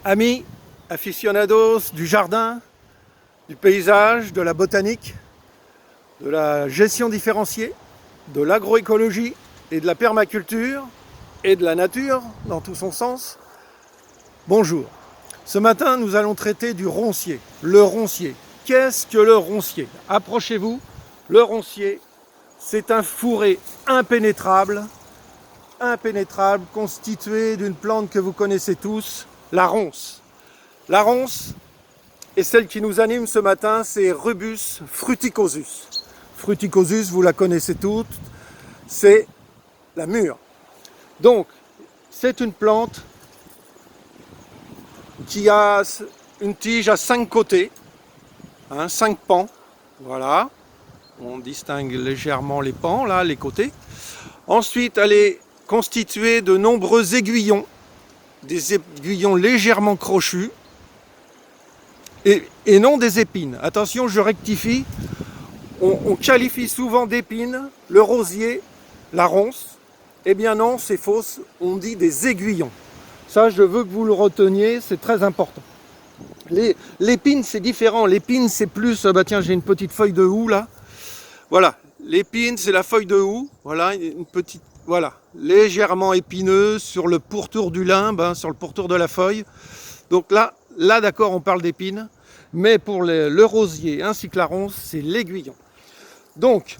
Amis, aficionados du jardin, du paysage, de la botanique, de la gestion différenciée, de l'agroécologie et de la permaculture et de la nature dans tout son sens, bonjour. Ce matin, nous allons traiter du roncier. Le roncier. Qu'est-ce que le roncier? Approchez-vous. Le roncier, c'est un fourré impénétrable, constitué d'une plante que vous connaissez tous, la ronce. La ronce est celle qui nous anime ce matin, c'est Rubus fruticosus. Fruticosus, vous la connaissez toutes, c'est la mûre. Donc, c'est une plante qui a une tige à 5 côtés, 5 pans, voilà. On distingue légèrement les pans, là, les côtés. Ensuite, elle est constituée de nombreux aiguillons, des aiguillons légèrement crochus, et non des épines. Attention, je rectifie, on qualifie souvent d'épines le rosier, la ronce. Eh bien non, c'est fausse, on dit des aiguillons. Ça, je veux que vous le reteniez, c'est très important. L'épine, c'est différent. L'épine, c'est plus... tiens, j'ai une petite feuille de houx, là. Voilà, l'épine, c'est la feuille de houx. Voilà, une petite... Voilà, légèrement épineuse sur le pourtour du limbe, sur le pourtour de la feuille. Donc là d'accord, on parle d'épine. Mais pour le rosier ainsi que la ronce, c'est l'aiguillon. Donc,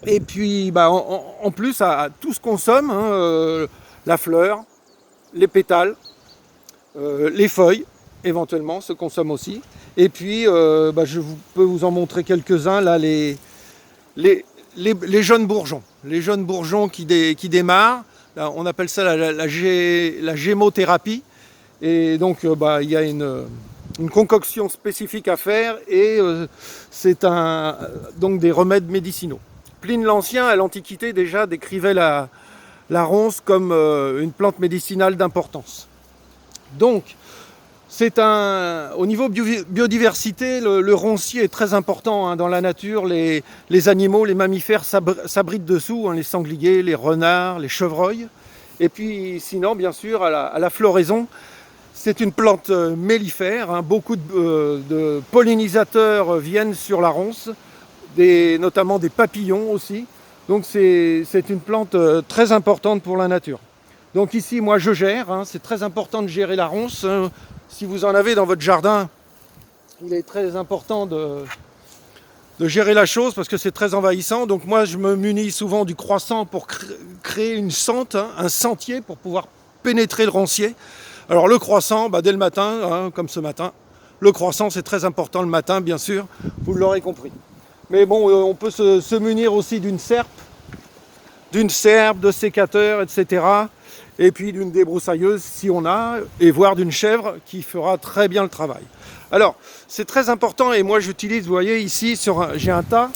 et puis, en plus, à tout se consomme, la fleur, les pétales, les feuilles, éventuellement, se consomment aussi. Et puis, je peux vous en montrer quelques-uns, là, les jeunes bourgeons. Les jeunes bourgeons qui démarrent, là, on appelle ça la gémothérapie. Et donc, il y a une concoction spécifique à faire et c'est donc des remèdes médicinaux. Pline l'Ancien, à l'Antiquité, déjà décrivait la ronce comme une plante médicinale d'importance. Donc, au niveau biodiversité, le roncier est très important dans la nature. Les animaux, les mammifères s'abritent dessous, les sangliers, les renards, les chevreuils. Et puis, sinon, bien sûr, à la floraison, c'est une plante mellifère. Beaucoup de pollinisateurs viennent sur la ronce, notamment des papillons aussi. Donc c'est une plante très importante pour la nature. Donc ici, moi je gère, c'est très important de gérer la ronce. Si vous en avez dans votre jardin, il est très important de gérer la chose parce que c'est très envahissant. Donc moi je me munis souvent du croissant pour créer une sente, un sentier pour pouvoir pénétrer le roncier. Alors le croissant, dès le matin, comme ce matin, le croissant c'est très important le matin bien sûr, vous l'aurez compris. Mais bon, on peut se munir aussi d'une serpe, de sécateur, etc. Et puis d'une débroussailleuse si on a, et voire d'une chèvre qui fera très bien le travail. Alors, c'est très important et moi j'utilise, vous voyez ici, j'ai un tas,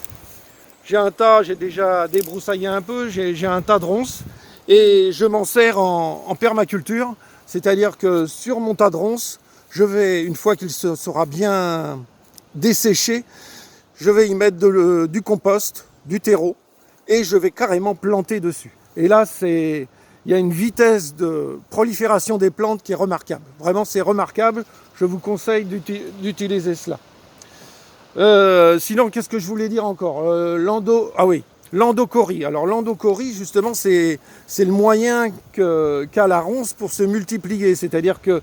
j'ai déjà débroussaillé un peu, j'ai un tas de ronces et je m'en sers en permaculture. C'est-à-dire que sur mon tas de ronces, une fois qu'il sera bien desséché, je vais y mettre du compost, du terreau, et je vais carrément planter dessus. Et là, il y a une vitesse de prolifération des plantes qui est remarquable. Vraiment, c'est remarquable. Je vous conseille d'utiliser cela. Sinon, qu'est-ce que je voulais dire encore? L'endocorie. Alors l'endocorie, justement, c'est le moyen qu'a la ronce pour se multiplier. C'est-à-dire que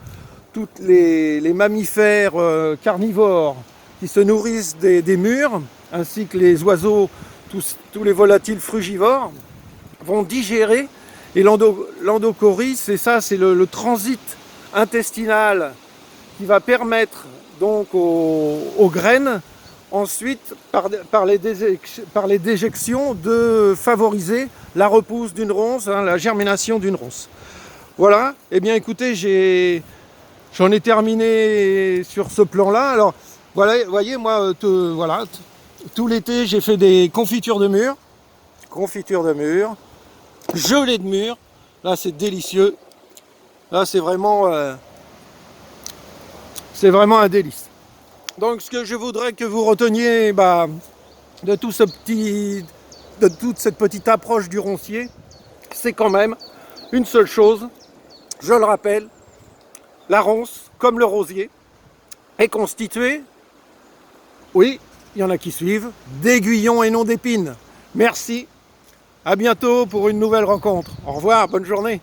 tous les mammifères carnivores qui se nourrissent des mûres, ainsi que les oiseaux, tous les volatiles frugivores, vont digérer. Et l'endocorie, c'est ça, c'est le transit intestinal qui va permettre donc aux graines ensuite, par les déjections, de favoriser la repousse d'une ronce, la germination d'une ronce. Voilà, eh bien écoutez, j'en ai terminé sur ce plan-là. Alors, voilà, vous voyez, moi, tout l'été, j'ai fait des confitures de mûres, gelées de mûres. Là, c'est délicieux. Là, c'est vraiment un délice. Donc ce que je voudrais que vous reteniez de toute cette petite approche du roncier, c'est quand même une seule chose, je le rappelle, La ronce, comme le rosier, est constituée, oui, il y en a qui suivent, d'aiguillons et non d'épines. Merci, à bientôt pour une nouvelle rencontre. Au revoir, bonne journée.